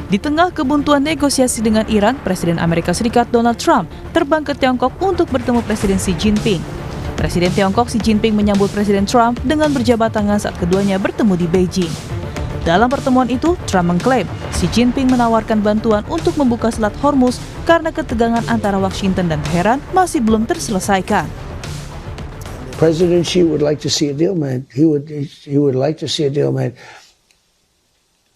Di tengah kebuntuan negosiasi dengan Iran, Presiden Amerika Serikat Donald Trump terbang ke Tiongkok untuk bertemu Presiden Xi Jinping. Presiden Tiongkok Xi Jinping menyambut Presiden Trump dengan berjabat tangan saat keduanya bertemu di Beijing. Dalam pertemuan itu, Trump mengklaim Xi Jinping menawarkan bantuan untuk membuka Selat Hormuz karena ketegangan antara Washington dan Teheran masih belum terselesaikan. President Xi would like to see a deal made. He would like to see a deal made.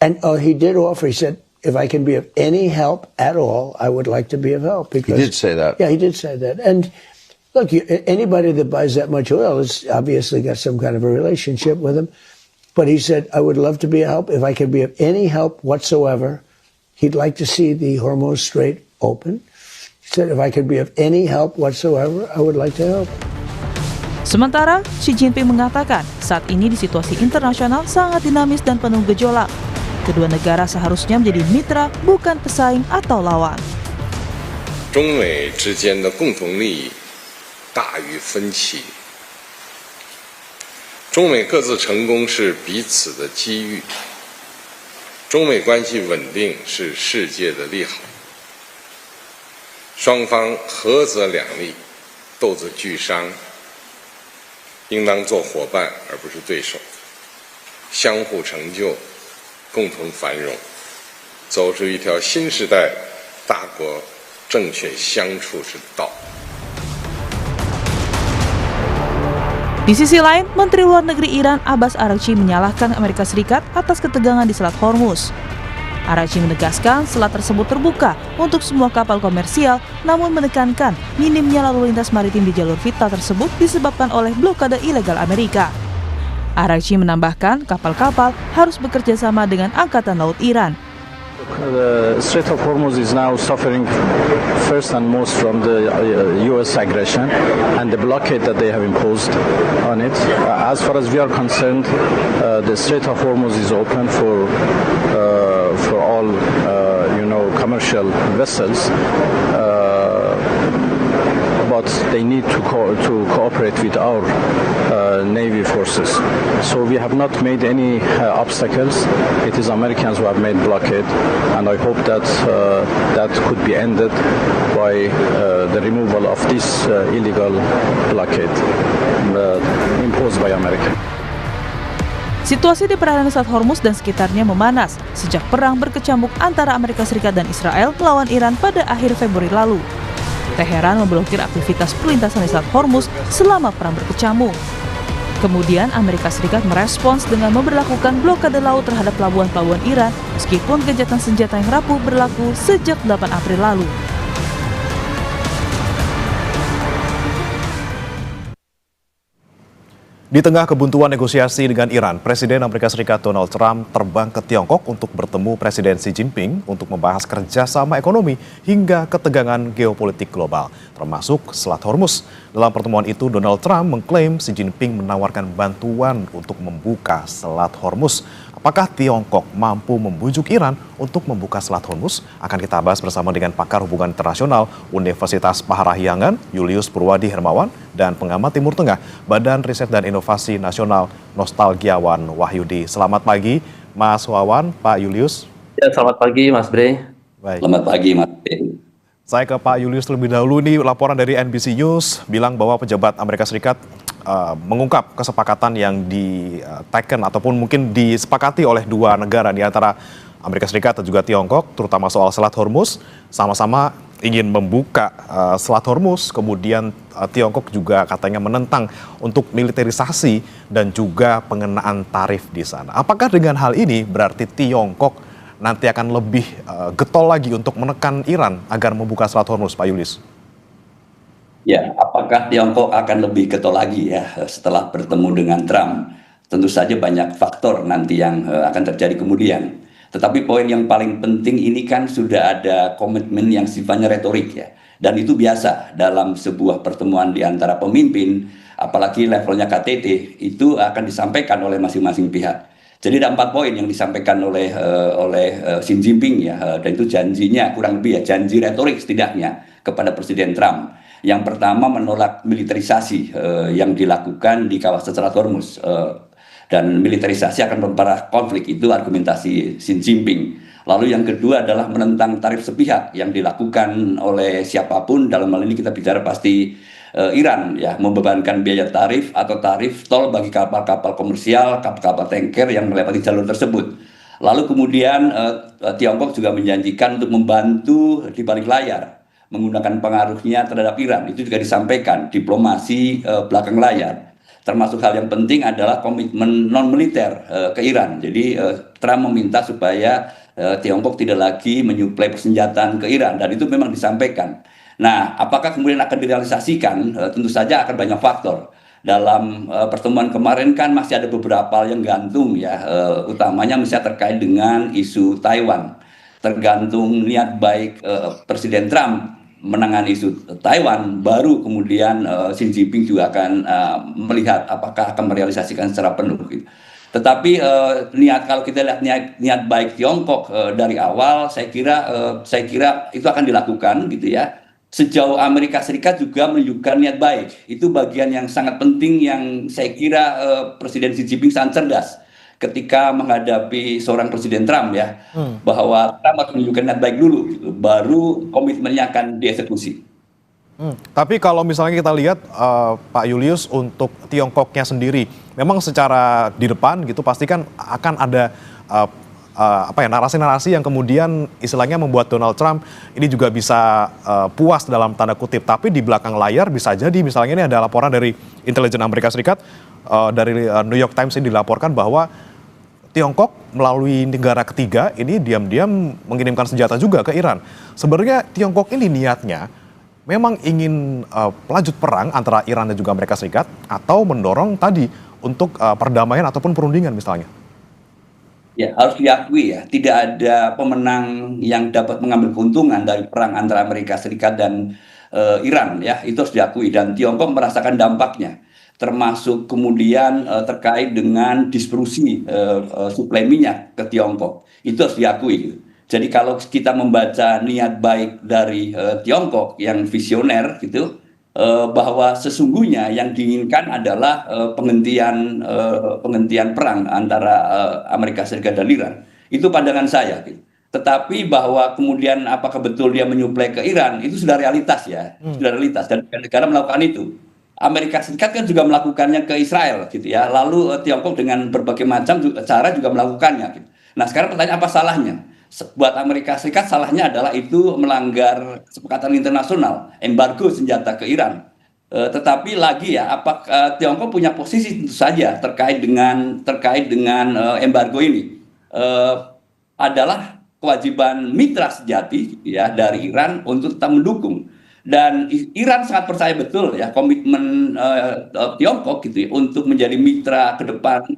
And he did offer. He said, if I can be of any help at all, I would like to be of help. Because, he did say that. Yeah, he did say that. And look, anybody that buys that much oil has obviously got some kind of a relationship with him. But he said, I would love to be of help. If I can be of any help whatsoever, he'd like to see the Hormuz Strait open. He said, if I could be of any help whatsoever, I would like to help. Sementara, Xi Jinping mengatakan saat ini di situasi internasional sangat dinamis dan penuh gejolak. Kedua negara seharusnya menjadi mitra, bukan pesaing atau lawan. 中美之间的共同利益大于分歧，中美各自成功是彼此的机遇，中美关系稳定是世界的利好。双方合则两利，斗则俱伤，应当做伙伴而不是对手，相互成就。共同繁荣，走出一条新时代大国正确相处之道。 Di sisi lain, Menteri Luar Negeri Iran Abbas Araghchi menyalahkan Amerika Serikat atas ketegangan di Selat Hormuz. Araghchi menegaskan selat tersebut terbuka untuk semua kapal komersial, namun menekankan minimnya lalu lintas maritim di jalur vital tersebut disebabkan oleh blokade ilegal Amerika. Araghchi menambahkan kapal-kapal harus bekerja sama dengan Angkatan Laut Iran. The Strait of Hormuz is now suffering first and most from the U.S. aggression and the blockade that they have imposed on it. As far as we are concerned, the Strait of Hormuz is open for all, commercial vessels. But they need to cooperate with our Navy forces. So we have not made any obstacles. It is Americans who have made blockade, and I hope that that could be ended by the removal of this illegal blockade imposed by America. Situasi di perairan Selat Hormuz dan sekitarnya memanas sejak perang berkecamuk antara Amerika Serikat dan Israel melawan Iran pada akhir Februari lalu. Teheran memblokir aktivitas perlintasan di Selat Hormuz selama perang berkecamuk. Kemudian Amerika Serikat merespons dengan memberlakukan blokade laut terhadap pelabuhan-pelabuhan Iran meskipun gencatan senjata yang rapuh berlaku sejak 8 April lalu. Di tengah kebuntuan negosiasi dengan Iran, Presiden Amerika Serikat Donald Trump terbang ke Tiongkok untuk bertemu Presiden Xi Jinping untuk membahas kerjasama ekonomi hingga ketegangan geopolitik global, termasuk Selat Hormuz. Dalam pertemuan itu, Donald Trump mengklaim Xi Jinping menawarkan bantuan untuk membuka Selat Hormuz. Apakah Tiongkok mampu membujuk Iran untuk membuka Selat Hormuz? Akan kita bahas bersama dengan pakar hubungan internasional Universitas Parahyangan, Julius Purwadi Hermawan, dan pengamat Timur Tengah, Badan Riset dan Inovasi Nasional Nostalgiawan Wahyudi. Selamat pagi, Mas Wawan, Pak Julius. Ya, selamat pagi, Mas Bre. Baik. Selamat pagi, Mas Bre. Saya ke Pak Julius terlebih dahulu. Nih laporan dari NBC News bilang bahwa pejabat Amerika Serikat mengungkap kesepakatan yang diteken ataupun mungkin disepakati oleh dua negara di antara Amerika Serikat dan juga Tiongkok, terutama soal Selat Hormuz, sama-sama ingin membuka Selat Hormuz. Kemudian Tiongkok juga katanya menentang untuk militerisasi dan juga pengenaan tarif di sana. Apakah dengan hal ini berarti Tiongkok nanti akan lebih getol lagi untuk menekan Iran agar membuka Selat Hormuz, Pak Julius? Ya, apakah Tiongkok akan lebih getol lagi ya setelah bertemu dengan Trump? Tentu saja banyak faktor nanti yang akan terjadi kemudian. Tetapi poin yang paling penting ini kan sudah ada komitmen yang sifatnya retorik ya. Dan itu biasa dalam sebuah pertemuan di antara pemimpin, apalagi levelnya KTT, itu akan disampaikan oleh masing-masing pihak. Jadi ada 4 poin yang disampaikan oleh Xi Jinping ya, dan itu janjinya kurang lebih ya, janji retorik setidaknya kepada Presiden Trump. Yang pertama menolak militerisasi yang dilakukan di kawasan Selat Hormuz. dan militerisasi akan memperparah konflik. Itu argumentasi Xi Jinping. Lalu yang kedua adalah menentang tarif sepihak yang dilakukan oleh siapapun. Dalam hal ini kita bicara pasti Iran, ya, membebankan biaya tarif atau tarif tol bagi kapal-kapal komersial, kapal-kapal tanker yang melewati jalur tersebut. Lalu kemudian Tiongkok juga menjanjikan untuk membantu di balik layar, menggunakan pengaruhnya terhadap Iran. Itu juga disampaikan, diplomasi belakang layar. Termasuk hal yang penting adalah komitmen non-militer ke Iran. Jadi Trump meminta supaya Tiongkok tidak lagi menyuplai persenjataan ke Iran, dan itu memang disampaikan. Nah, apakah kemudian akan direalisasikan? Tentu saja akan banyak faktor. Dalam pertemuan kemarin kan masih ada beberapa hal yang gantung, ya, utamanya misalnya terkait dengan isu Taiwan. Tergantung niat baik Presiden Trump menangani isu Taiwan, baru kemudian Xi Jinping juga akan melihat apakah akan merealisasikan secara penuh. Gitu. Tetapi kalau kita lihat niat baik Tiongkok dari awal, saya kira itu akan dilakukan, gitu ya. Sejauh Amerika Serikat juga menunjukkan niat baik. Itu bagian yang sangat penting yang saya kira Presiden Xi Jinping sangat cerdas ketika menghadapi seorang Presiden Trump, ya, bahwa Trump harus menunjukkan niat baik dulu, gitu, baru komitmennya akan dieksekusi. Tapi kalau misalnya kita lihat Pak Julius, untuk Tiongkoknya sendiri, memang secara di depan gitu pasti kan akan ada narasi-narasi yang kemudian istilahnya membuat Donald Trump ini juga bisa puas dalam tanda kutip. Tapi di belakang layar bisa jadi misalnya ini ada laporan dari intelijen Amerika Serikat, dari New York Times ini dilaporkan bahwa Tiongkok melalui negara ketiga ini diam-diam mengirimkan senjata juga ke Iran. Sebenarnya Tiongkok ini niatnya memang ingin lanjut perang antara Iran dan juga Amerika Serikat, atau mendorong tadi untuk perdamaian ataupun perundingan misalnya. Ya, harus diakui, ya, tidak ada pemenang yang dapat mengambil keuntungan dari perang antara Amerika Serikat dan Iran, ya, itu harus diakui, dan Tiongkok merasakan dampaknya, termasuk kemudian terkait dengan disrupsi suplai minyak ke Tiongkok, itu harus diakui. Gitu. Jadi kalau kita membaca niat baik dari Tiongkok yang visioner, gitu, bahwa sesungguhnya yang diinginkan adalah penghentian perang antara Amerika Serikat dan Iran. Itu pandangan saya. Gitu. Tetapi bahwa kemudian apakah betul dia menyuplai ke Iran, itu sudah realitas, ya, sudah realitas, dan negara melakukan itu. Amerika Serikat kan juga melakukannya ke Israel, gitu, ya. Lalu Tiongkok dengan berbagai macam cara juga melakukannya. Gitu. Nah, sekarang pertanyaan, apa salahnya? Buat Amerika Serikat salahnya adalah itu melanggar kesepakatan internasional, embargo senjata ke Iran. Tetapi lagi, ya, apakah Tiongkok punya posisi tentu saja terkait dengan embargo ini, adalah kewajiban mitra sejati, ya, dari Iran untuk tetap mendukung. Dan Iran sangat percaya betul, ya, komitmen Tiongkok, gitu, ya, untuk menjadi mitra ke depan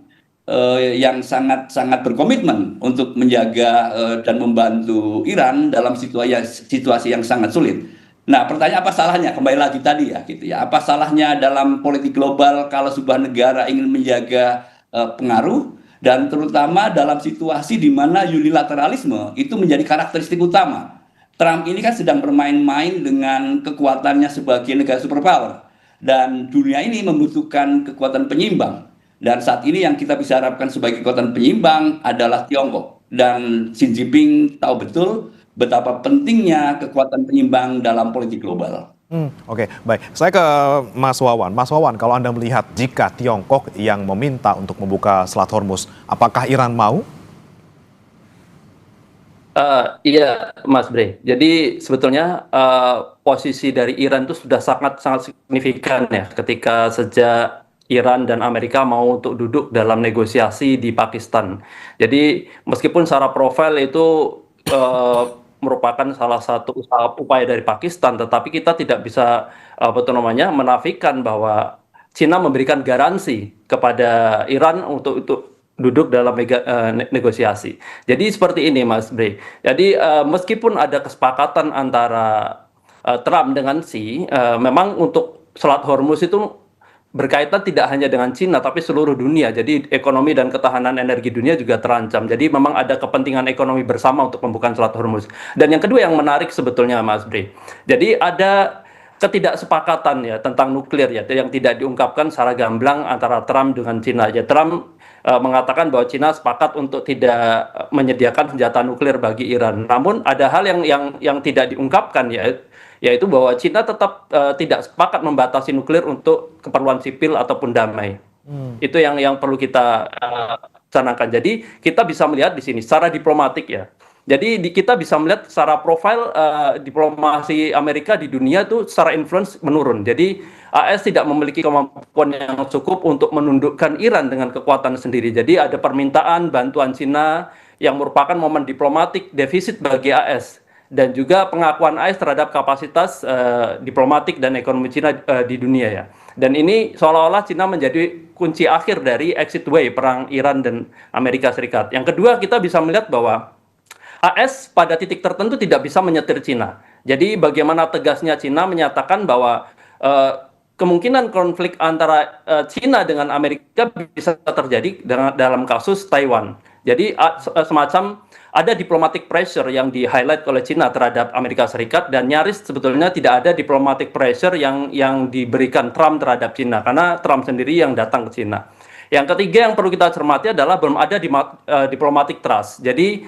yang sangat berkomitmen untuk menjaga dan membantu Iran dalam situasi yang sangat sulit. Nah, pertanyaan, apa salahnya? Kembali lagi tadi, ya, gitu, ya, apa salahnya dalam politik global kalau sebuah negara ingin menjaga pengaruh, dan terutama dalam situasi di mana unilateralisme itu menjadi karakteristik utama. Trump ini kan sedang bermain-main dengan kekuatannya sebagai negara superpower, dan dunia ini membutuhkan kekuatan penyimbang. Dan saat ini yang kita bisa harapkan sebagai kekuatan penyimbang adalah Tiongkok. Dan Xi Jinping tahu betul betapa pentingnya kekuatan penyimbang dalam politik global. Oke, baik. Saya ke Mas Wawan. Mas Wawan, kalau Anda melihat jika Tiongkok yang meminta untuk membuka Selat Hormuz, apakah Iran mau? Iya, Mas Bre. Jadi sebetulnya posisi dari Iran itu sudah sangat signifikan, ya, ketika sejak Iran dan Amerika mau untuk duduk dalam negosiasi di Pakistan. Jadi meskipun secara profil itu merupakan salah satu upaya dari Pakistan, tetapi kita tidak bisa menafikan bahwa Cina memberikan garansi kepada Iran untuk duduk dalam negosiasi. Jadi seperti ini, Mas Bre. Jadi meskipun ada kesepakatan antara Trump dengan Xi, memang untuk Selat Hormuz itu berkaitan tidak hanya dengan Cina tapi seluruh dunia. Jadi ekonomi dan ketahanan energi dunia juga terancam. Jadi memang ada kepentingan ekonomi bersama untuk pembukaan Selat Hormuz. Dan yang kedua yang menarik sebetulnya, Mas Bre. Jadi ada ketidaksepakatan ya tentang nuklir ya yang tidak diungkapkan secara gamblang antara Trump dengan Cina. Ya Trump mengatakan bahwa Cina sepakat untuk tidak menyediakan senjata nuklir bagi Iran. Namun ada hal yang tidak diungkapkan ya, yaitu bahwa Cina tetap tidak sepakat membatasi nuklir untuk keperluan sipil ataupun damai. Itu yang perlu kita canangkan. Jadi kita bisa melihat di sini secara diplomatik ya. Jadi kita bisa melihat secara profil diplomasi Amerika di dunia tuh secara influence menurun. Jadi AS tidak memiliki kemampuan yang cukup untuk menundukkan Iran dengan kekuatan sendiri. Jadi ada permintaan bantuan Cina yang merupakan momen diplomatik defisit bagi AS. Dan juga pengakuan AS terhadap kapasitas diplomatik dan ekonomi Cina di dunia ya. Dan ini seolah-olah Cina menjadi kunci akhir dari exit way perang Iran dan Amerika Serikat. Yang kedua, kita bisa melihat bahwa AS pada titik tertentu tidak bisa menyetir Cina. Jadi bagaimana tegasnya Cina menyatakan bahwa kemungkinan konflik antara Cina dengan Amerika bisa terjadi dalam kasus Taiwan. Jadi semacam ada diplomatic pressure yang di-highlight oleh Cina terhadap Amerika Serikat, dan nyaris sebetulnya tidak ada diplomatic pressure yang diberikan Trump terhadap Cina, karena Trump sendiri yang datang ke Cina. Yang ketiga yang perlu kita cermati adalah belum ada diplomatic trust. Jadi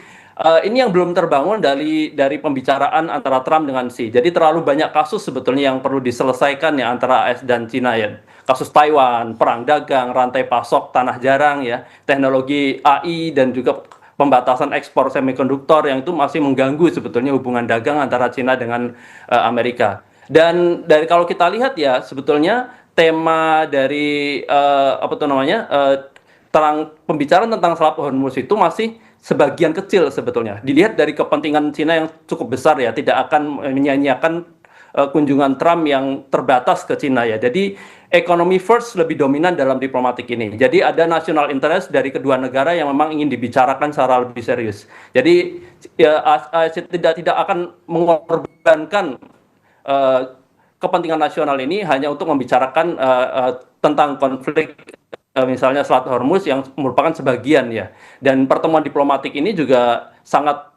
ini yang belum terbangun dari pembicaraan antara Trump dengan Xi. Jadi terlalu banyak kasus sebetulnya yang perlu diselesaikan ya antara AS dan Cina ya. Kasus Taiwan, perang dagang, rantai pasok tanah jarang ya, teknologi AI, dan juga pembatasan ekspor semikonduktor yang itu masih mengganggu sebetulnya hubungan dagang antara Cina dengan Amerika. Dan dari kalau kita lihat ya sebetulnya tema dari pembicaraan tentang Selat Hormuz itu masih sebagian kecil sebetulnya. Dilihat dari kepentingan Cina yang cukup besar ya, tidak akan menyanyiakan kunjungan Trump yang terbatas ke Cina ya. Jadi ekonomi first lebih dominan dalam diplomatik ini. Jadi ada national interest dari kedua negara yang memang ingin dibicarakan secara lebih serius. Jadi ya, tidak akan mengorbankan kepentingan nasional ini hanya untuk membicarakan tentang konflik misalnya Selat Hormuz yang merupakan sebagian ya. Dan pertemuan diplomatik ini juga sangat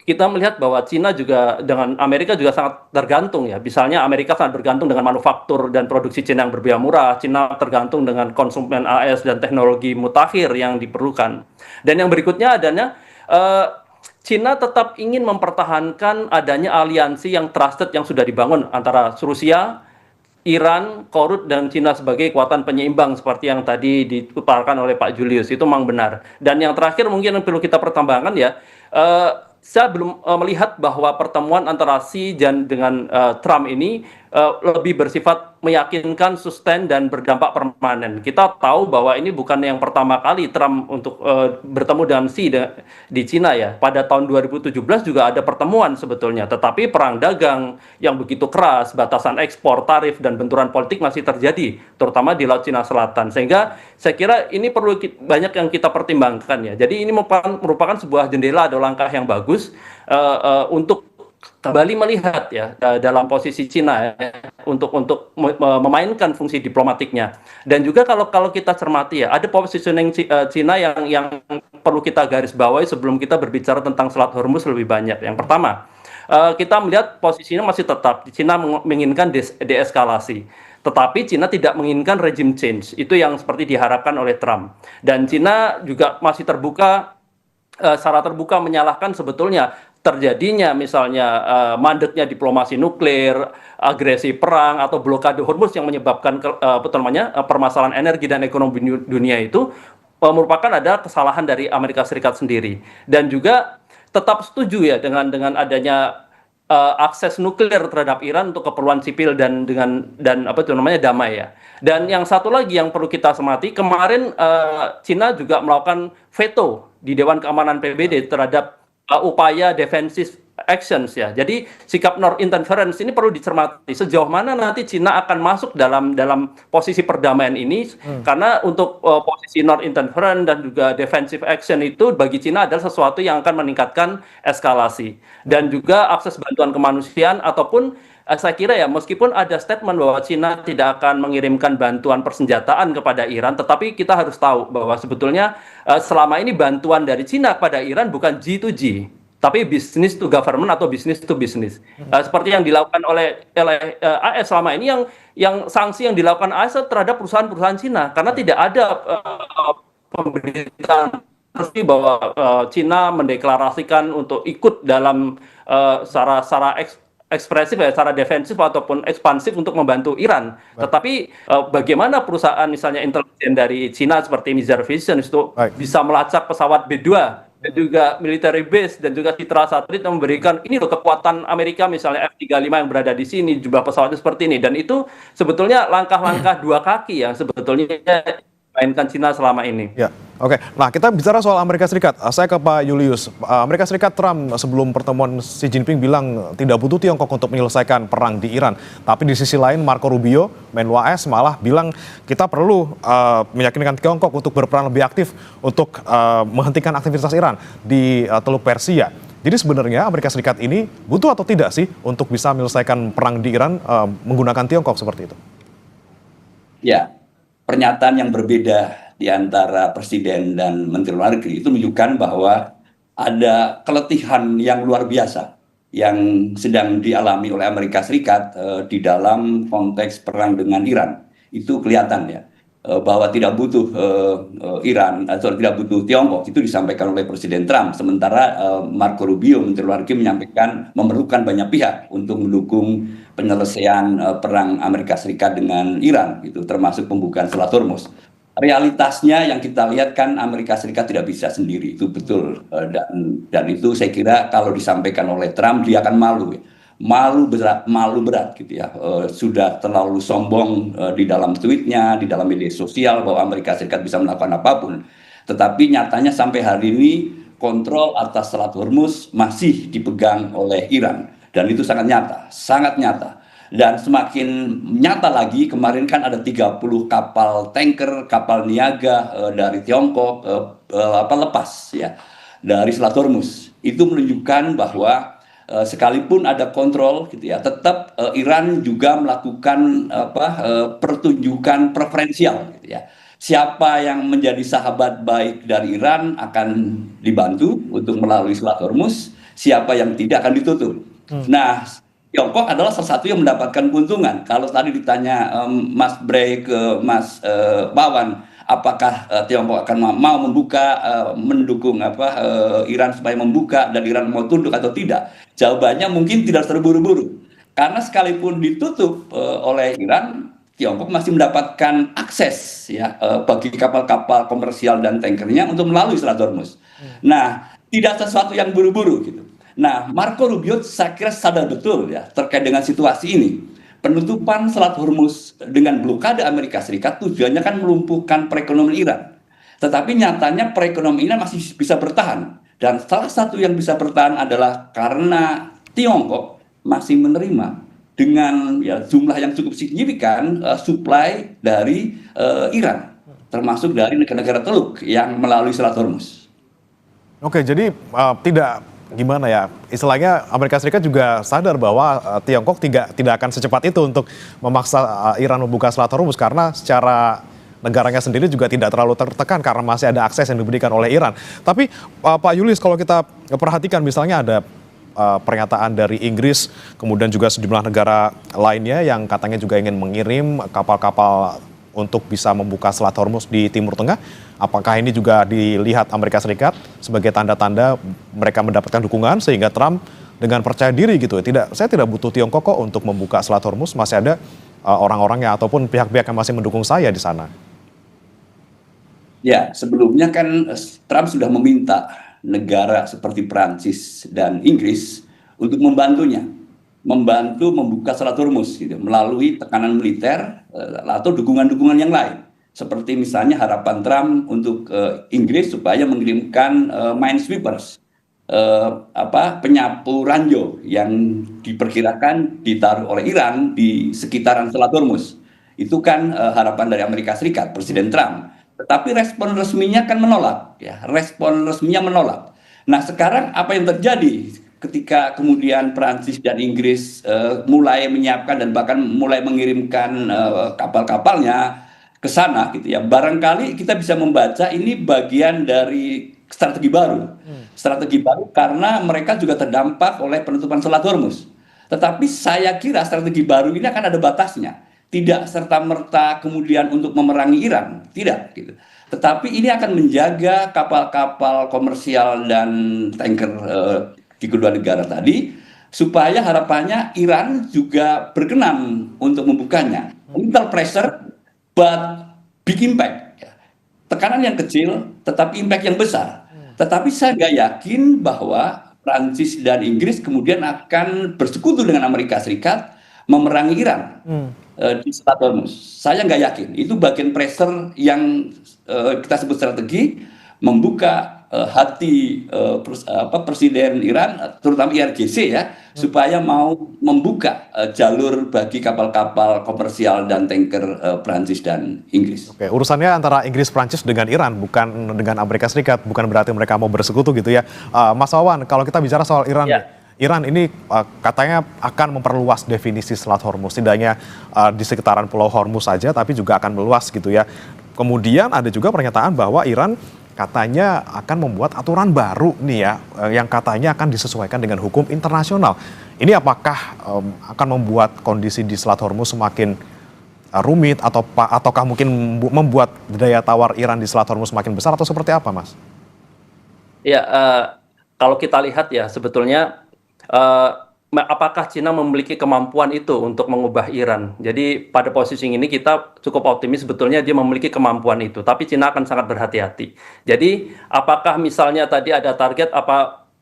kita melihat bahwa Cina juga dengan Amerika juga sangat tergantung ya. Misalnya Amerika sangat bergantung dengan manufaktur dan produksi Cina yang berbiaya murah. Cina tergantung dengan konsumen AS dan teknologi mutakhir yang diperlukan. Dan yang berikutnya adanya Cina tetap ingin mempertahankan adanya aliansi yang trusted yang sudah dibangun antara Rusia, Iran, Korut, dan Cina sebagai kekuatan penyeimbang seperti yang tadi diutarakan oleh Pak Julius. Itu memang benar. Dan yang terakhir mungkin yang perlu kita pertimbangkan ya, saya belum melihat bahwa pertemuan antara Xi dengan Trump ini lebih bersifat meyakinkan, sustain, dan berdampak permanen. Kita tahu bahwa ini bukan yang pertama kali Trump untuk bertemu dengan Xi di Cina ya. Pada tahun 2017 juga ada pertemuan sebetulnya, tetapi perang dagang yang begitu keras, batasan ekspor, tarif, dan benturan politik masih terjadi, terutama di Laut Cina Selatan. Sehingga saya kira ini perlu banyak yang kita pertimbangkan ya. Jadi ini merupakan sebuah jendela atau langkah yang bagus untuk kembali melihat ya dalam posisi Cina ya, untuk memainkan fungsi diplomatiknya. Dan juga kalau kita cermati ya, ada positioning Cina yang perlu kita garis bawahi sebelum kita berbicara tentang Selat Hormuz lebih banyak. Yang pertama, kita melihat posisinya masih tetap Cina menginginkan deeskalasi. Tetapi Cina tidak menginginkan regime change. Itu yang seperti diharapkan oleh Trump. Dan Cina juga masih terbuka, secara terbuka menyalahkan sebetulnya terjadinya misalnya mandeknya diplomasi nuklir, agresi perang, atau blokade Hormuz yang menyebabkan permasalahan energi dan ekonomi dunia itu merupakan ada kesalahan dari Amerika Serikat sendiri. Dan juga tetap setuju ya dengan adanya akses nuklir terhadap Iran untuk keperluan sipil dan damai ya. Dan yang satu lagi yang perlu kita cermati, kemarin Cina juga melakukan veto di Dewan Keamanan PBB terhadap upaya defensive actions ya. Jadi sikap non-interference ini perlu dicermati sejauh mana nanti Cina akan masuk dalam posisi perdamaian ini, karena untuk posisi non-interference dan juga defensive action itu bagi Cina adalah sesuatu yang akan meningkatkan eskalasi. Dan juga akses bantuan kemanusiaan ataupun saya kira ya, meskipun ada statement bahwa Cina tidak akan mengirimkan bantuan persenjataan kepada Iran, tetapi kita harus tahu bahwa sebetulnya selama ini bantuan dari Cina kepada Iran bukan G to G, tapi bisnis to government atau bisnis to business. Seperti yang dilakukan oleh AS selama ini, yang sanksi yang dilakukan AS terhadap perusahaan-perusahaan Cina, karena tidak ada pemberitaan resmi bahwa Cina mendeklarasikan untuk ikut dalam secara ekspresif ya, secara defensif ataupun ekspansif untuk membantu Iran. Tetapi bagaimana perusahaan misalnya intelijen dari Cina seperti Mizar Vision itu bisa melacak pesawat B-2 dan juga military base dan juga citra satelit yang memberikan ini loh kekuatan Amerika, misalnya F-35 yang berada di sini, jumlah pesawatnya seperti ini, dan itu sebetulnya langkah-langkah dua kaki yang sebetulnya mainkan Cina selama ini. Ya, oke. Nah, kita bicara soal Amerika Serikat. Saya ke Pak Julius. Amerika Serikat, Trump sebelum pertemuan Xi Jinping bilang tidak butuh Tiongkok untuk menyelesaikan perang di Iran. Tapi di sisi lain Marco Rubio, Menlu AS malah bilang kita perlu meyakinkan Tiongkok untuk berperan lebih aktif untuk menghentikan aktivitas Iran di Teluk Persia. Jadi sebenarnya Amerika Serikat ini butuh atau tidak sih untuk bisa menyelesaikan perang di Iran menggunakan Tiongkok seperti itu? Ya, pernyataan yang berbeda di antara Presiden dan Menteri Luar Negeri itu menunjukkan bahwa ada keletihan yang luar biasa yang sedang dialami oleh Amerika Serikat di dalam konteks perang dengan Iran. Itu kelihatan ya, bahwa tidak butuh Iran atau tidak butuh Tiongkok, itu disampaikan oleh Presiden Trump. Sementara Marco Rubio, Menteri Luar Negeri, menyampaikan memerlukan banyak pihak untuk mendukung penyelesaian perang Amerika Serikat dengan Iran, itu termasuk pembukaan Selat Hormuz. Realitasnya yang kita lihat kan Amerika Serikat tidak bisa sendiri, itu betul, dan itu saya kira kalau disampaikan oleh Trump dia akan malu berat gitu ya. Sudah terlalu sombong di dalam tweetnya, di dalam media sosial bahwa Amerika Serikat bisa melakukan apapun. Tetapi nyatanya sampai hari ini kontrol atas Selat Hormuz masih dipegang oleh Iran. Dan itu sangat nyata. Dan semakin nyata lagi, kemarin kan ada 30 kapal tanker, kapal niaga dari Tiongkok lepas ya dari Selat Hormuz. Itu menunjukkan bahwa sekalipun ada kontrol gitu ya, tetap Iran juga melakukan pertunjukan preferensial gitu ya. Siapa yang menjadi sahabat baik dari Iran akan dibantu untuk melalui Selat Hormuz, siapa yang tidak akan ditutup. Nah, Tiongkok adalah salah satu yang mendapatkan keuntungan. Kalau tadi ditanya Mas Bray ke Mas Wawan, apakah Tiongkok akan mau membuka, mendukung Iran supaya membuka dan Iran mau tunduk atau tidak? Jawabannya mungkin tidak terburu-buru. Karena sekalipun ditutup oleh Iran, Tiongkok masih mendapatkan akses ya bagi kapal-kapal komersial dan tankernya untuk melalui Selat Hormuz. Nah, tidak sesuatu yang buru-buru gitu. Nah, Marco Rubio saya kira sadar betul ya terkait dengan situasi ini. Penutupan Selat Hormuz dengan blokade Amerika Serikat tujuannya kan melumpuhkan perekonomian Iran. Tetapi nyatanya perekonomian Iran masih bisa bertahan. Dan salah satu yang bisa bertahan adalah karena Tiongkok masih menerima dengan ya, jumlah yang cukup signifikan supply dari Iran. Termasuk dari negara-negara Teluk yang melalui Selat Hormuz. Oke, jadi tidak gimana ya, istilahnya Amerika Serikat juga sadar bahwa Tiongkok tidak akan secepat itu untuk memaksa Iran membuka Selat Hormuz karena secara negaranya sendiri juga tidak terlalu tertekan karena masih ada akses yang diberikan oleh Iran. Tapi Pak Julius, kalau kita perhatikan misalnya ada pernyataan dari Inggris, kemudian juga sejumlah negara lainnya yang katanya juga ingin mengirim kapal-kapal untuk bisa membuka Selat Hormuz di Timur Tengah. Apakah ini juga dilihat Amerika Serikat sebagai tanda-tanda mereka mendapatkan dukungan sehingga Trump dengan percaya diri gitu, saya tidak butuh Tiongkok kok untuk membuka Selat Hormuz, masih ada orang-orangnya ataupun pihak-pihak yang masih mendukung saya di sana. Ya, sebelumnya kan Trump sudah meminta negara seperti Prancis dan Inggris untuk membantu membuka Selat Hormuz gitu, melalui tekanan militer atau dukungan-dukungan yang lain. Seperti misalnya harapan Trump untuk Inggris supaya mengirimkan minesweepers, penyapu ranjau yang diperkirakan ditaruh oleh Iran di sekitaran Selat Hormuz. Itu kan harapan dari Amerika Serikat, Presiden Trump. Tetapi respon resminya kan menolak, ya. Nah, sekarang apa yang terjadi ketika kemudian Prancis dan Inggris mulai menyiapkan dan bahkan mulai mengirimkan kapal-kapalnya ke sana gitu ya. Barangkali kita bisa membaca ini bagian dari strategi baru. Strategi baru karena mereka juga terdampak oleh penutupan Selat Hormuz. Tetapi saya kira strategi baru ini akan ada batasnya. Tidak serta-merta kemudian untuk memerangi Iran, tidak gitu. Tetapi ini akan menjaga kapal-kapal komersial dan tanker di kedua negara tadi, supaya harapannya Iran juga berkenan untuk membukanya. Little pressure, but big impact. Tekanan yang kecil, tetapi impact yang besar. Tetapi saya nggak yakin bahwa Prancis dan Inggris kemudian akan bersekutu dengan Amerika Serikat memerangi Iran di Selat Hormuz. Saya nggak yakin. Itu bagian pressure yang kita sebut strategi, membuka hati Presiden Iran, terutama IRGC ya, supaya mau membuka jalur bagi kapal-kapal komersial dan tanker Prancis dan Inggris. Oke, urusannya antara Inggris, Prancis dengan Iran, bukan dengan Amerika Serikat, bukan berarti mereka mau bersekutu gitu ya. Mas Wawan, kalau kita bicara soal Iran, Iran ini katanya akan memperluas definisi Selat Hormuz, tidak hanya di sekitaran Pulau Hormuz saja, tapi juga akan meluas gitu ya. Kemudian ada juga pernyataan bahwa Iran katanya akan membuat aturan baru nih ya, yang katanya akan disesuaikan dengan hukum internasional. Ini apakah akan membuat kondisi di Selat Hormuz semakin rumit ataukah mungkin membuat daya tawar Iran di Selat Hormuz semakin besar atau seperti apa, Mas? Ya, kalau kita lihat ya sebetulnya apakah Cina memiliki kemampuan itu untuk mengubah Iran? Jadi pada posisi ini kita cukup optimis sebetulnya dia memiliki kemampuan itu, tapi Cina akan sangat berhati-hati. Jadi apakah misalnya tadi ada target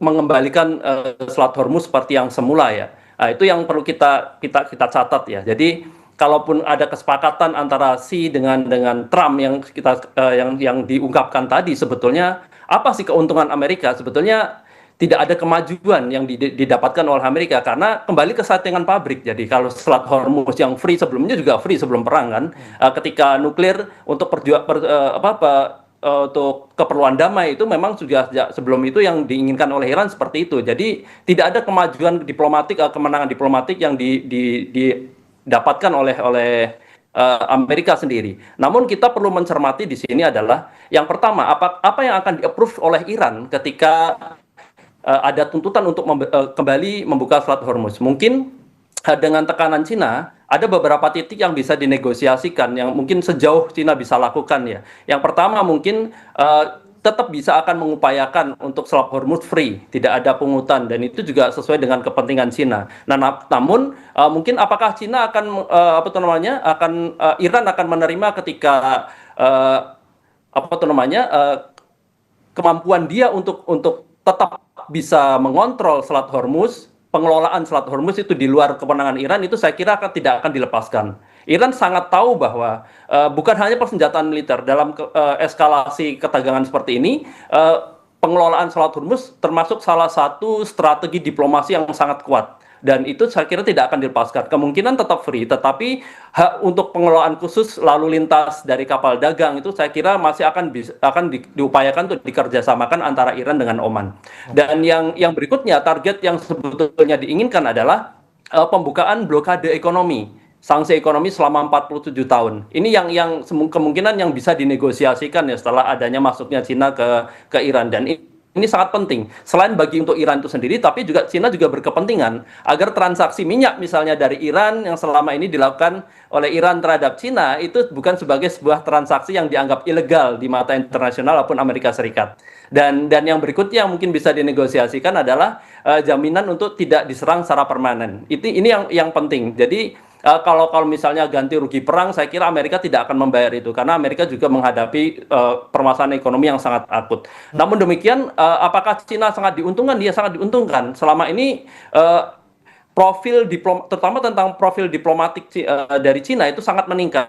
mengembalikan Selat Hormuz seperti yang semula ya? Nah, itu yang perlu kita catat ya. Jadi kalaupun ada kesepakatan antara Xi dengan Trump yang diungkapkan tadi, sebetulnya apa sih keuntungan Amerika? Sebetulnya tidak ada kemajuan yang didapatkan oleh Amerika untuk kembali ke settingan pabrik. Jadi kalau Selat Hormuz yang free sebelumnya juga free sebelum perang kan, ketika nuklir untuk untuk keperluan damai itu memang sudah sebelum itu yang diinginkan oleh Iran seperti itu. Jadi tidak ada kemajuan diplomatik, kemenangan diplomatik yang didapatkan oleh Amerika sendiri. Namun kita perlu mencermati di sini adalah yang pertama apa yang akan di-approve oleh Iran ketika ada tuntutan untuk kembali membuka Selat Hormuz. Mungkin dengan tekanan Cina, ada beberapa titik yang bisa dinegosiasikan, yang mungkin sejauh Cina bisa lakukan ya. Yang pertama mungkin tetap bisa akan mengupayakan untuk Selat Hormuz free, tidak ada pungutan, dan itu juga sesuai dengan kepentingan Cina. Nah, namun mungkin apakah Cina akan Iran akan menerima ketika kemampuan dia untuk tetap bisa mengontrol Selat Hormuz, pengelolaan Selat Hormuz itu di luar kewenangan Iran, itu saya kira tidak akan dilepaskan. Iran sangat tahu bahwa bukan hanya persenjataan militer, dalam eskalasi ketegangan seperti ini, pengelolaan Selat Hormuz termasuk salah satu strategi diplomasi yang sangat kuat. Dan itu saya kira tidak akan dilepaskan. Kemungkinan tetap free, tetapi untuk pengelolaan khusus lalu lintas dari kapal dagang itu saya kira masih akan diupayakan untuk dikerjasamakan antara Iran dengan Oman. Dan yang berikutnya, target yang sebetulnya diinginkan adalah pembukaan blokade ekonomi, sanksi ekonomi selama 47 tahun. Ini yang kemungkinan yang bisa dinegosiasikan ya setelah adanya masuknya Cina ke Iran. Dan ini sangat penting, selain bagi untuk Iran itu sendiri, tapi juga Cina juga berkepentingan agar transaksi minyak misalnya dari Iran yang selama ini dilakukan oleh Iran terhadap Cina itu bukan sebagai sebuah transaksi yang dianggap ilegal di mata internasional maupun Amerika Serikat. Dan yang berikutnya yang mungkin bisa dinegosiasikan adalah jaminan untuk tidak diserang secara permanen. Ini yang penting. Jadi kalau misalnya ganti rugi perang, saya kira Amerika tidak akan membayar itu karena Amerika juga menghadapi permasalahan ekonomi yang sangat akut. Namun demikian, apakah Cina sangat diuntungkan? Dia sangat diuntungkan. Selama ini terutama tentang profil diplomatik dari Cina itu sangat meningkat.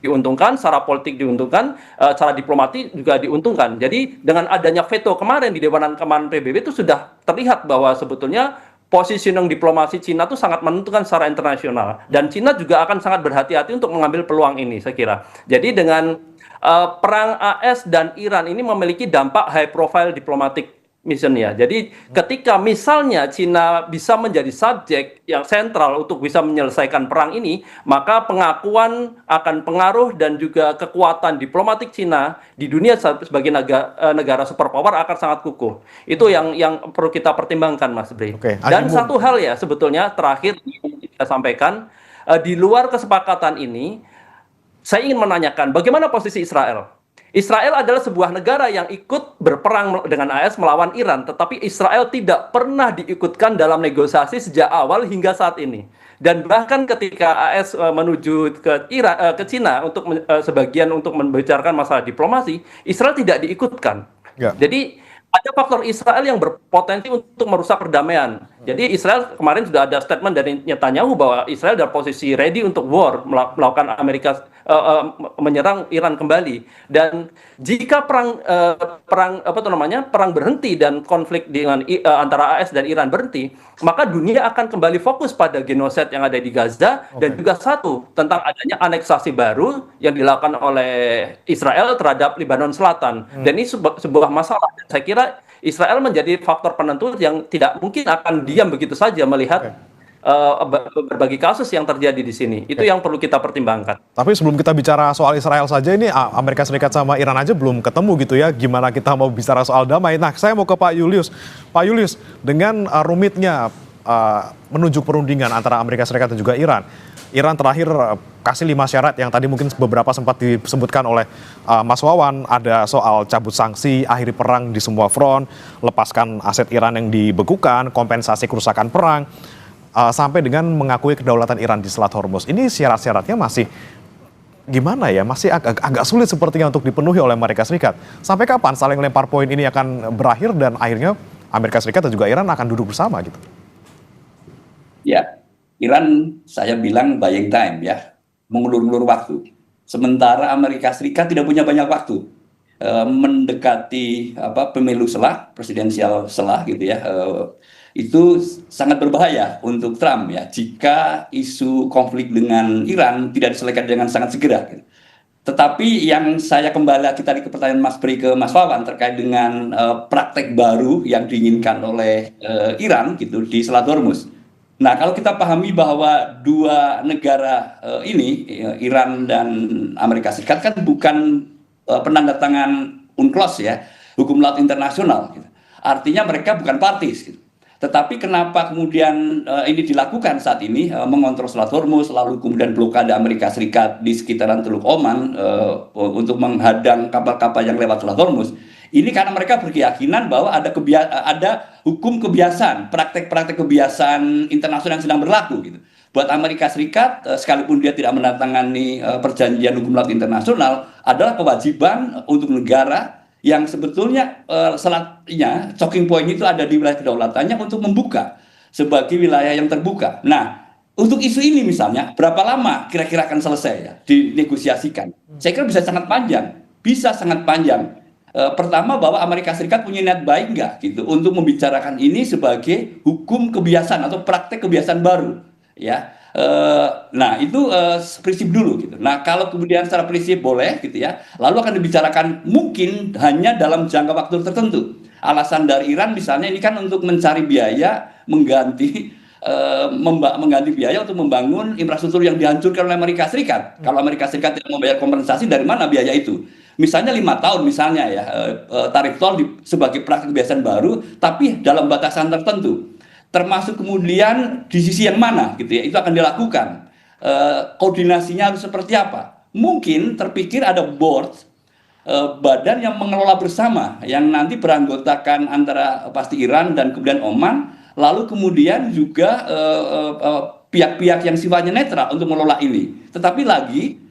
Diuntungkan, secara politik diuntungkan, secara diplomatik juga diuntungkan. Jadi dengan adanya veto kemarin di Dewan Keamanan PBB itu sudah terlihat bahwa sebetulnya positioning diplomasi Cina itu sangat menentukan secara internasional, dan Cina juga akan sangat berhati-hati untuk mengambil peluang ini, saya kira. Jadi dengan perang AS dan Iran ini memiliki dampak high profile diplomatik missionnya. Jadi ketika misalnya Cina bisa menjadi subjek yang sentral untuk bisa menyelesaikan perang ini, maka pengakuan akan pengaruh dan juga kekuatan diplomatik Cina di dunia sebagai negara superpower akan sangat kukuh. Itu yang perlu kita pertimbangkan, Mas Bri. Oke, Dan Azimun. satu hal ya sebetulnya terakhir yang kita sampaikan, di luar kesepakatan ini, saya ingin menanyakan bagaimana posisi Israel. Israel adalah sebuah negara yang ikut berperang dengan AS melawan Iran, tetapi Israel tidak pernah diikutkan dalam negosiasi sejak awal hingga saat ini. Dan bahkan ketika AS menuju ke Cina untuk sebagian untuk membicarakan masalah diplomasi, Israel tidak diikutkan. Ya. Jadi ada faktor Israel yang berpotensi untuk merusak perdamaian. Jadi Israel kemarin sudah ada statement dari Netanyahu bahwa Israel dalam posisi ready untuk war, melakukan menyerang Iran kembali. Dan jika perang berhenti dan konflik dengan antara AS dan Iran berhenti, maka dunia akan kembali fokus pada genosid yang ada di Gaza dan juga satu tentang adanya aneksasi baru yang dilakukan oleh Israel terhadap Lebanon Selatan. Dan ini sebuah masalah. Saya kira Israel menjadi faktor penentu yang tidak mungkin akan diam begitu saja melihat berbagai kasus yang terjadi di sini. Itu yang perlu kita pertimbangkan. Tapi sebelum kita bicara soal Israel saja, ini Amerika Serikat sama Iran aja belum ketemu gitu ya. Gimana kita mau bicara soal damai? Nah, saya mau ke Pak Julius. Pak Julius, dengan rumitnya menuju perundingan antara Amerika Serikat dan juga Iran, Iran terakhir kasih 5 syarat yang tadi mungkin beberapa sempat disebutkan oleh Mas Wawan. Ada soal cabut sanksi, akhiri perang di semua front, lepaskan aset Iran yang dibekukan, kompensasi kerusakan perang, sampai dengan mengakui kedaulatan Iran di Selat Hormuz. Ini syarat-syaratnya masih gimana ya? Masih agak sulit sepertinya untuk dipenuhi oleh Amerika Serikat. Sampai kapan saling lempar poin ini akan berakhir dan akhirnya Amerika Serikat dan juga Iran akan duduk bersama gitu? Ya, Iran saya bilang buying time ya, mengulur-ulur waktu. Sementara Amerika Serikat tidak punya banyak waktu mendekati pemilu presidensial selah gitu ya. Itu sangat berbahaya untuk Trump ya jika isu konflik dengan Iran tidak diselesaikan dengan sangat segera. Gitu. Tetapi yang saya kembali lagi tadi ke pertanyaan Mas Bri ke Mas Wawan terkait dengan praktek baru yang diinginkan oleh Iran gitu di Selat Hormuz. Nah, kalau kita pahami bahwa dua negara ini, Iran dan Amerika Serikat kan bukan penanda tangan UNCLOS ya, hukum laut internasional. Gitu. Artinya mereka bukan parties. Gitu. Tetapi kenapa kemudian ini dilakukan saat ini, mengontrol Selat Hormuz, lalu kemudian blokade Amerika Serikat di sekitaran Teluk Oman untuk menghadang kapal-kapal yang lewat Selat Hormuz. Ini karena mereka berkeyakinan bahwa ada hukum kebiasaan, praktek-praktek kebiasaan internasional yang sedang berlaku gitu. Buat Amerika Serikat, sekalipun dia tidak menandatangani perjanjian hukum laut internasional, adalah kewajiban untuk negara yang sebetulnya selatnya, choking point itu ada di wilayah kedaulatannya untuk membuka sebagai wilayah yang terbuka. Nah, untuk isu ini misalnya, berapa lama kira-kira akan selesai ya, dinegosiasikan? Saya kira bisa sangat panjang. Pertama bahwa Amerika Serikat punya niat baik nggak gitu untuk membicarakan ini sebagai hukum kebiasaan atau praktek kebiasaan baru ya. Nah itu prinsip dulu gitu. Nah kalau kemudian secara prinsip boleh gitu ya, lalu akan dibicarakan mungkin hanya dalam jangka waktu tertentu. Alasan dari Iran misalnya ini kan untuk mencari biaya mengganti biaya untuk membangun infrastruktur yang dihancurkan oleh Amerika Serikat. Kalau Amerika Serikat tidak membayar kompensasi, dari mana biaya itu? Misalnya 5 tahun misalnya ya, tarif tol sebagai praktik kebiasaan baru, tapi dalam batasan tertentu. Termasuk kemudian di sisi yang mana gitu ya, itu akan dilakukan. Koordinasinya harus seperti apa? Mungkin terpikir ada board, badan yang mengelola bersama, yang nanti beranggotakan antara pasti Iran dan kemudian Oman, lalu kemudian juga pihak-pihak yang sifatnya netral untuk mengelola ini. Tetapi lagi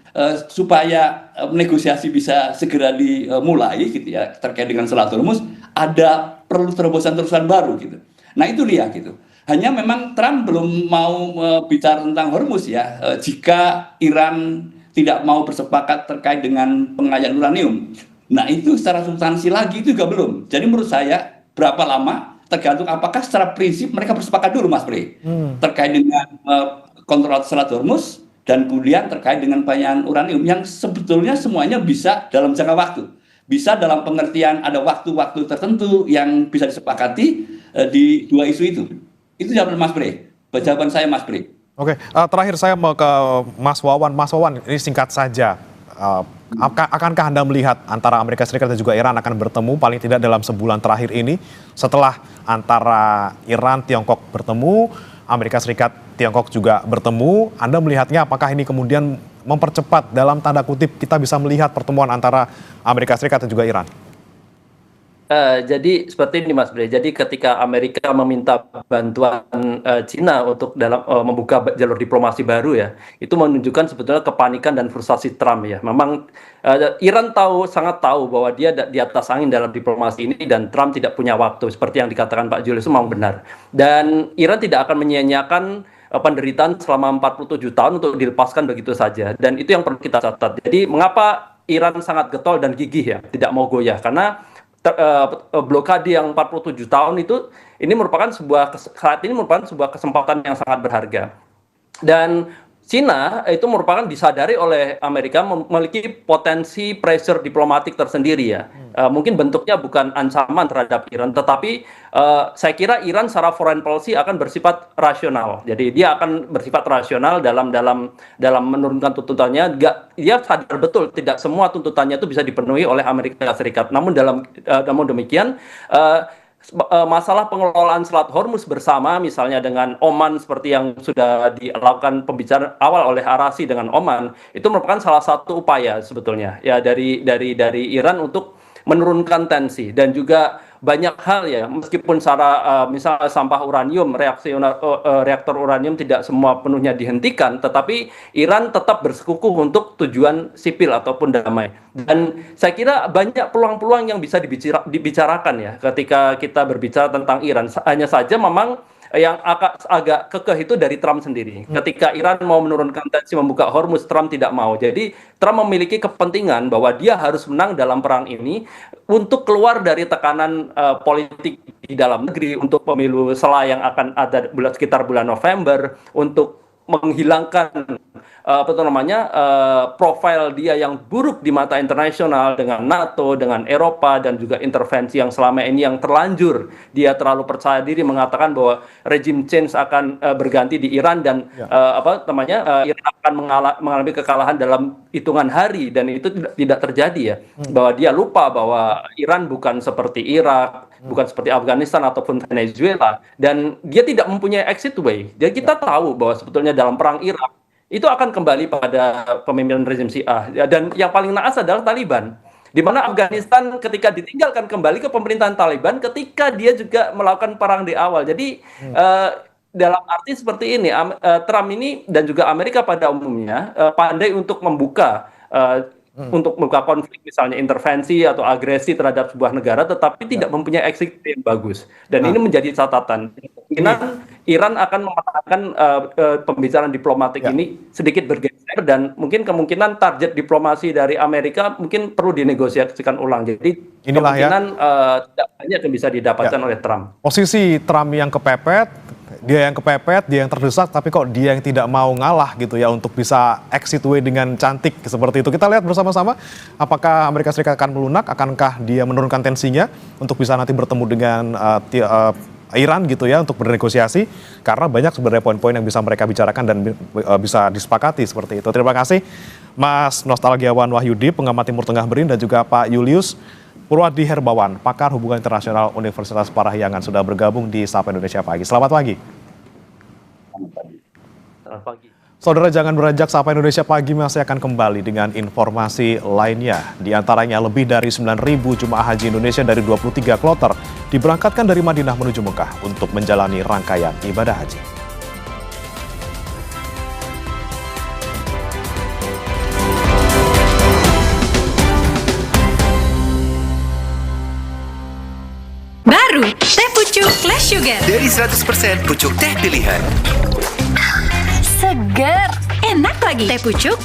supaya negosiasi bisa segera dimulai gitu ya terkait dengan Selat Hormuz, ada perlu terobosan-terobosan baru gitu. Nah itu dia gitu. Hanya memang Trump belum mau bicara tentang Hormuz ya, jika Iran tidak mau bersepakat terkait dengan pengayaan uranium. Nah itu secara substansi lagi itu juga belum. Jadi menurut saya berapa lama tergantung apakah secara prinsip mereka bersepakat dulu Mas Bri terkait dengan kontrol Selat Hormuz dan kemudian terkait dengan pengayaan uranium yang sebetulnya semuanya bisa dalam jangka waktu. bisa dalam pengertian ada waktu-waktu tertentu yang bisa disepakati di dua isu itu. Itu jawaban Mas Bre. Jawaban saya Mas Bre. Oke, terakhir saya mau ke Mas Wawan. Mas Wawan, ini singkat saja. Akankah Anda melihat antara Amerika Serikat dan juga Iran akan bertemu paling tidak dalam sebulan terakhir ini setelah antara Iran, Tiongkok bertemu, Amerika Serikat, Tiongkok juga bertemu? Anda melihatnya apakah ini kemudian mempercepat dalam tanda kutip kita bisa melihat pertemuan antara Amerika Serikat dan juga Iran? Jadi seperti ini Mas Bre, jadi ketika Amerika meminta bantuan Cina untuk dalam membuka jalur diplomasi baru ya, itu menunjukkan sebetulnya kepanikan dan frustasi Trump ya. Memang Iran sangat tahu bahwa dia di atas angin dalam diplomasi ini dan Trump tidak punya waktu, seperti yang dikatakan Pak Julius memang benar. Dan Iran tidak akan menyia-nyiakan penderitaan selama 47 tahun untuk dilepaskan begitu saja. Dan itu yang perlu kita catat. Jadi mengapa Iran sangat getol dan gigih ya, tidak mau goyah, karena blokade yang 47 tahun itu ini merupakan saat ini merupakan sebuah kesempatan yang sangat berharga. Dan Cina itu merupakan disadari oleh Amerika memiliki potensi pressure diplomatik tersendiri ya. Mungkin bentuknya bukan ancaman terhadap Iran, tetapi saya kira Iran secara foreign policy akan bersifat rasional. Jadi dia akan bersifat rasional dalam menurunkan tuntutannya. Dia sadar betul tidak semua tuntutannya itu bisa dipenuhi oleh Amerika Serikat. Namun demikian masalah pengelolaan Selat Hormuz bersama misalnya dengan Oman seperti yang sudah dilakukan pembicaraan awal oleh Arasi dengan Oman, itu merupakan salah satu upaya sebetulnya ya dari Iran untuk menurunkan tensi. Dan juga banyak hal ya, meskipun secara misalnya sampah uranium, reaktor uranium tidak semua penuhnya dihentikan, tetapi Iran tetap bersekukuh untuk tujuan sipil ataupun damai. Dan saya kira banyak peluang-peluang yang bisa dibicarakan ya ketika kita berbicara tentang Iran. Hanya saja memang yang agak kekeh itu dari Trump sendiri. Ketika Iran mau menurunkan tensi membuka Hormuz, Trump tidak mau. Jadi Trump memiliki kepentingan bahwa dia harus menang dalam perang ini untuk keluar dari tekanan politik di dalam negeri, untuk pemilu sela yang akan ada sekitar bulan November, untuk menghilangkan profil dia yang buruk di mata internasional dengan NATO, dengan Eropa, dan juga intervensi yang selama ini yang terlanjur. Dia terlalu percaya diri mengatakan bahwa regime change akan berganti di Iran dan Iran akan mengalami kekalahan dalam hitungan hari, dan itu tidak terjadi ya. Bahwa dia lupa bahwa Iran bukan seperti Irak, bukan seperti Afghanistan ataupun Venezuela, dan dia tidak mempunyai exit way. Jadi kita tahu bahwa sebetulnya dalam perang Irak itu akan kembali pada pemimpinan rezim Syiah. Dan yang paling naas adalah Taliban, di mana Afghanistan ketika ditinggalkan kembali ke pemerintahan Taliban ketika dia juga melakukan perang di awal. Jadi dalam arti seperti ini, Trump ini dan juga Amerika pada umumnya pandai untuk membuka konflik, misalnya intervensi atau agresi terhadap sebuah negara, tetapi tidak mempunyai exit yang bagus. Dan ini menjadi catatan. Kemungkinan Iran akan memenangkan pembicaraan diplomatik ini sedikit bergeser, dan mungkin kemungkinan target diplomasi dari Amerika mungkin perlu dinegosiasikan ulang. Jadi kemungkinan tidak banyak yang bisa didapatkan oleh Trump. Posisi Trump yang kepepet, dia yang terdesak, tapi kok dia yang tidak mau ngalah gitu ya untuk bisa exit way dengan cantik seperti itu. Kita lihat bersama-sama apakah Amerika Serikat akan melunak, akankah dia menurunkan tensinya untuk bisa nanti bertemu dengan Iran gitu ya untuk bernegosiasi, karena banyak sebenarnya poin-poin yang bisa mereka bicarakan dan bisa disepakati seperti itu. Terima kasih Mas Nostalgiawan Wahyudi, pengamat Timur Tengah BRIN, dan juga Pak Julius Purwadi Herbawan, pakar hubungan internasional Universitas Parahyangan, sudah bergabung di Sapa Indonesia Pagi. Selamat pagi. Selamat pagi. Saudara, jangan beranjak, Sapa Indonesia Pagi masih akan kembali dengan informasi lainnya. Di antaranya lebih dari 9.000 jemaah haji Indonesia dari 23 kloter diberangkatkan dari Madinah menuju Mekah untuk menjalani rangkaian ibadah haji. Baru, teh pucuk Clash Sugar. Dari 100% pucuk teh pilihan. Seger, enak lagi. Teh pucuk